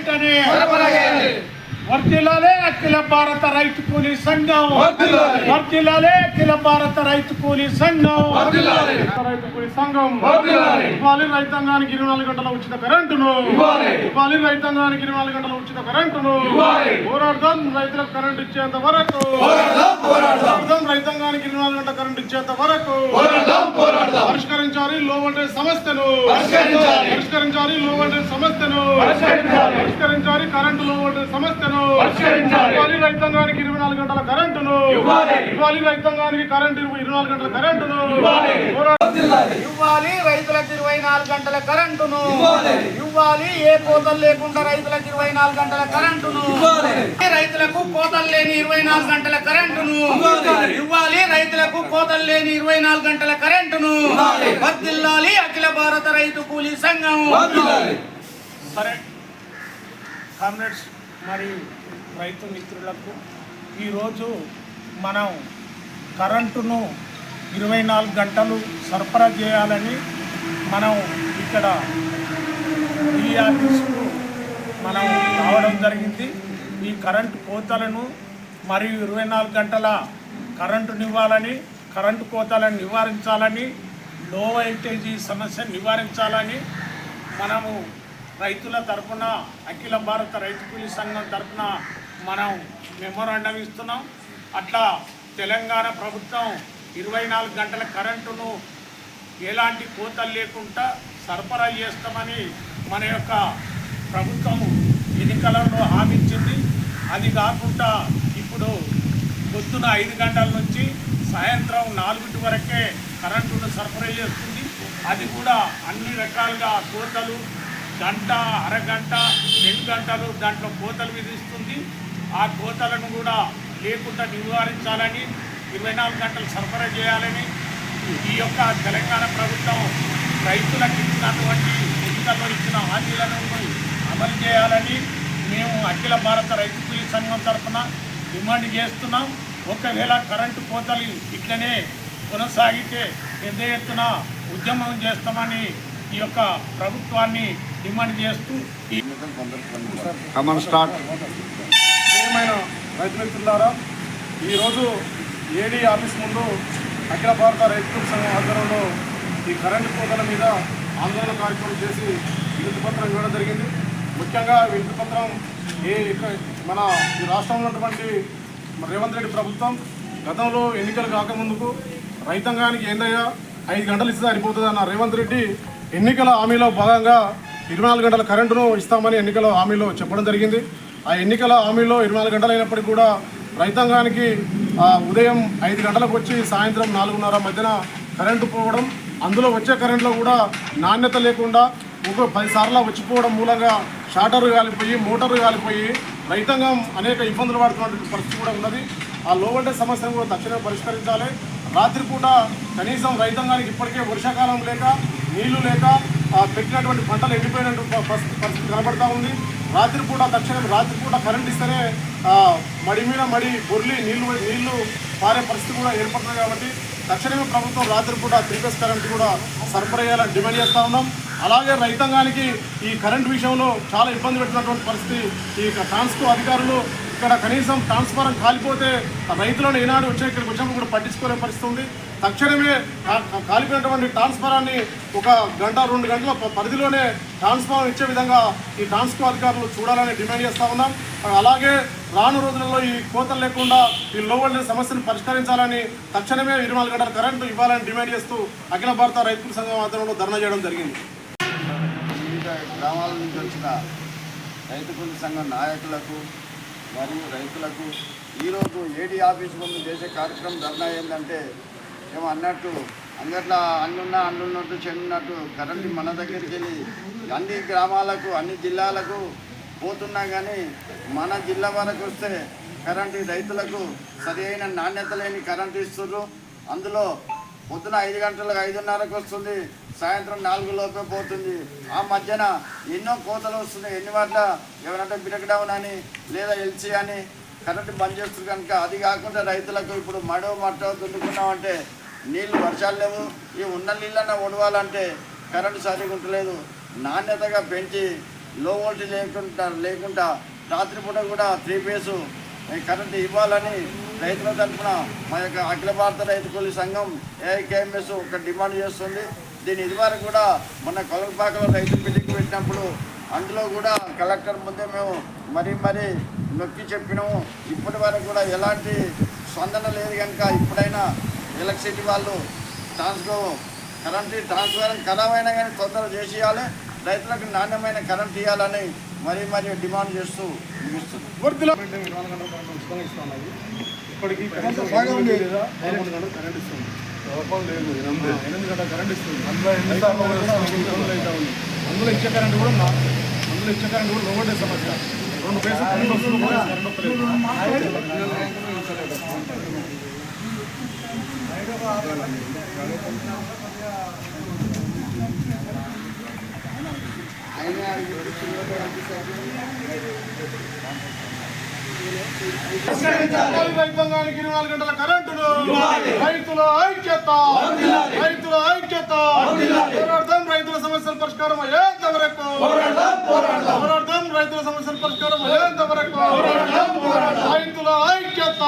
వెంటనే వర్ధిల్లాలే అఖిల భారత రైతు కూలీ సంఘం, వర్ధిల్లాలే అఖిల భారత రైతు కూలీ సంఘం, రైతు కూలీ సంఘం ఇవ్వాలి రైతాంగానికి 24 గంటల ఉచిత కరెంటును, ఇవ్వాలి రైతాంగానికి 24 గంటల ఉచిత కరెంటును. పోరాడదాం రైతులకు కరెంటు ఇచ్చేంత వరకు, పోరాడదాం రైతాంగానికి 24 గంటల కరెంటు ఇచ్చేంత వరకు పరిష్కరించాలి లో వోల్టేజ్ సమస్యను, పరిష్కరించాలి లో వోల్టేజ్ సమస్యను, పరిష్కరించాలి కరెంటు లో వోల్టేజ్ సమస్యను. ఇవ్వాలి రైతాంగానికి 24 గంటల కరెంటును, ఇవ్వాలి రైతాంగానికి కరెంటు 24 గంటల కరెంటును, ఇవ్వాలి రైతులకు 24 గంటల కరెంటును, ఇవ్వాలి ఏ కోతలు లేకుండా రైతులకు 24 గంటల కరెంటును, రైతులకు కోతలు లేని 24 గంటల కరెంటును, ఇవ్వాలి రైతులకు కోతలు లేని 24 గంటల కరెంటును. వర్ధిల్లాలి అఖిల భారత రైతు కూలీ సంఘం. సరే కామ్రేడ్స్ మరియు రైతు మిత్రులకు ఈరోజు మనం కరెంటును 24 గంటలు సరఫరా చేయాలని మనం ఇక్కడ ఈ ఆఫీసుకు మనం రావడం జరిగింది. ఈ కరెంటు కోతలను మరియు 24 గంటల కరెంటునివ్వాలని, కరెంటు కోతలను నివారించాలని, లో వోల్టేజీ సమస్యను నివారించాలని మనము రైతుల తరఫున అఖిల భారత రైతు కూలీ సంఘం తరఫున మనం మెమోరాండం ఇస్తున్నాం. అట్లా తెలంగాణ ప్రభుత్వం 24 గంటల కరెంటును ఎలాంటి కోతలు లేకుండా సరఫరా చేస్తామని మన యొక్క ప్రభుత్వం ఎన్నికలలో హామీ ఇచ్చింది. అది కాకుండా ఇప్పుడు పొద్దున 5 గంటల నుంచి సాయంత్రం 4 వరకే కరెంటును సరఫరా చేస్తుంది. అది కూడా అన్ని రకాలుగా కోతలు గంట, అరగంట, 2 గంటలు దాంట్లో కోతలు విధిస్తుంది. ఆ కోతలను కూడా లేకుండా నివారించాలని, 24 గంటలు సరఫరా చేయాలని ఈ యొక్క తెలంగాణ ప్రభుత్వం రైతులకు ఇచ్చినటువంటి ఎన్నికల్లో ఇచ్చిన హామీలను అమలు చేయాలని మేము అఖిల భారత రైతు కూలీ సంఘం తరఫున డిమాండ్ చేస్తున్నాం. ఒకవేళ కరెంటు కోతలు ఇట్లనే కొనసాగితే పెద్ద ఎత్తున ఉద్యమం చేస్తామని ఈ యొక్క ప్రభుత్వాన్ని డిమాండ్ చేస్తూ ప్రియమైన రైతు మిత్రులారా, ఈరోజు ఏడీ ఆఫీస్ ముందు అఖిల భారత రైతు సంఘం ఆధ్వర్యంలో ఈ కరెంటు కోతల మీద ఆందోళన కార్యక్రమం చేసి వినతిపత్రం ఇవ్వడం జరిగింది. ముఖ్యంగా వినతిపత్రం మన ఈ రాష్ట్రంలో ఉన్నటువంటి రేవంత్ రెడ్డి ప్రభుత్వం గతంలో ఎన్నికలు కాకముందుకు రైతాంగానికి ఏందయ్యా 5 గంటలు ఇస్తే సరిపోతుంది అన్న రేవంత్ రెడ్డి ఎన్నికల హామీలో భాగంగా 24 గంటల కరెంటును ఇస్తామని ఎన్నికల హామీలో చెప్పడం జరిగింది. ఆ ఎన్నికల హామీలో 24 గంటలు అయినప్పటికీ కూడా రైతాంగానికి ఉదయం 5 గంటలకు వచ్చి సాయంత్రం 4:30 మధ్యన కరెంటు పోవడం, అందులో వచ్చే కరెంట్లో కూడా నాణ్యత లేకుండా 10 సార్లు వచ్చిపోవడం మూలంగా షార్టర్ కాలిపోయి, మోటార్ కాలిపోయి రైతాంగం అనేక ఇబ్బందులు పడుతున్నటువంటి పరిస్థితి కూడా ఉన్నది. ఆ లో వోల్టేజ్ సమస్యను కూడా తక్షణమే పరిష్కరించాలి. రాత్రిపూట కనీసం రైతాంగానికి ఇప్పటికే వర్షాకాలం లేక, నీళ్లు లేక పెట్టినటువంటి పంటలు ఎండిపోయినటువంటి పరిస్థితి కనబడతా ఉంది. రాత్రిపూట కరెంట్ ఇస్తేనే మడి మీద మడి బొర్లి నీళ్లు పారే పరిస్థితి కూడా ఏర్పడుతుంది. కాబట్టి తక్షణమే ప్రభుత్వం రాత్రిపూట 3 ఫేజ్ కరెంట్ కూడా సరఫరా చేయాలని డిమాండ్ చేస్తూ ఉన్నాం. అలాగే రైతాంగానికి ఈ కరెంట్ విషయంలో చాలా ఇబ్బంది పెట్టినటువంటి పరిస్థితి. ఈ ట్రాన్స్కో అధికారులు ఇక్కడ కనీసం ట్రాన్స్ఫారం కాలిపోతే రైతులను ఈనాడు ఇక్కడికి వచ్చినప్పుడు కూడా పట్టించుకునే పరిస్థితి ఉంది. తక్షణమే కాలిపోయినటువంటి ట్రాన్స్ఫారాన్ని 1 గంట 2 గంటల పరిధిలోనే ట్రాన్స్ఫారం ఇచ్చే విధంగా ఈ ట్రాన్స్కో అధికారులు చూడాలని డిమాండ్ చేస్తూ ఉన్నాం. అలాగే రాను రోజులలో ఈ కోతలు లేకుండా ఈ లో వోల్టేజ్ సమస్యను పరిష్కరించాలని, తక్షణమే 24 గంటల కరెంటు ఇవ్వాలని డిమాండ్ చేస్తూ అఖిల భారత రైతు సంఘం ఆధ్వర్యంలో ధర్నా చేయడం జరిగింది. వివిధ గ్రామాల నుంచి వచ్చిన రైతు కూలీ సంఘం నాయకులకు మరియు రైతులకు ఈరోజు ఏడీ ఆఫీస్ ముందు చేసే కార్యక్రమం ధర్నా ఏంటంటే, ఏమో అన్నట్టు అంగట్లా అన్నున్నట్టు చెడున్నట్టు కరెంటు మన దగ్గరికి వెళ్ళి అన్ని గ్రామాలకు, అన్ని జిల్లాలకు పోతున్నా కానీ మన జిల్లా వరకు వస్తే కరెంటు రైతులకు సరి అయిన నాణ్యత లేని కరెంటు ఇస్తున్నారు. అందులో పొద్దున 5 గంటలకు 5:30కు వస్తుంది, సాయంత్రం 4 లోపే పోతుంది. ఆ మధ్యన ఎన్నో కోతలు వస్తున్నాయి. ఎన్ని వాట్ల ఎవరంటే బ్రేక్ డౌన్ అని లేదా ఎల్సీ అని కరెంటు బంద్ చేస్తుంది. కనుక అది కాకుండా రైతులకు ఇప్పుడు మట్టో దున్నుకున్నామంటే నీళ్ళు వర్షాలు లేవు. ఈ ఉన్న నీళ్ళన్నా ఒడవాలంటే కరెంటు సరిగా ఉండలేదు. నాణ్యతగా పెంచి లో వోల్టేజ్ లేకుండా రాత్రిపూట కూడా 3 ఫేస్ కరెంటు ఇవ్వాలని రైతుల తరఫున మా యొక్క అఖిల భారత రైతు కూలీ సంఘం AIKMS ఒక డిమాండ్ చేస్తుంది. దీని ఇదివరకు కూడా మొన్న కొలపాకలో రైతు మీటింగ్ పెట్టినప్పుడు అందులో కూడా కలెక్టర్ ముందే మేము మరీ నొక్కి చెప్పినాము. ఇప్పటి వరకు కూడా ఎలాంటి స్పందన లేదు కనుక ఇప్పుడైనా ఎలక్ట్రిసిటీ వాళ్ళు కరెంటు ట్రాన్స్ఫర్ ఖరాబ్ అయినా కానీ తొందరగా చేసి ఇవ్వాలి, రైతులకు నాణ్యమైన కరెంట్ ఇవ్వాలని మరీ డిమాండ్ చేస్తూ ముగిస్తుంది. ఇప్పటికీ కనీసం 8 లేదా 11 గంటలు కరెంట్ ఇస్తుంది. లేదు 8 గంటల కరెంట్ ఇస్తుంది. అందులో ఇచ్చే కరెంట్ కూడా ఒకటే సమస్య. 2 ఫేసులు కరెంట్ వస్తుంది, కరెంట్ వస్తలేదు. రైతాంగానికి 24 గంటల కరెంటును రైతుల ఐక్యత పోరాడదాం. రైతుల సమస్యల పరిష్కారం అయ్యేంత వరకు రైతుల సమస్యల పరిష్కారం అయ్యేంత వరకు రైతుల ఐక్యత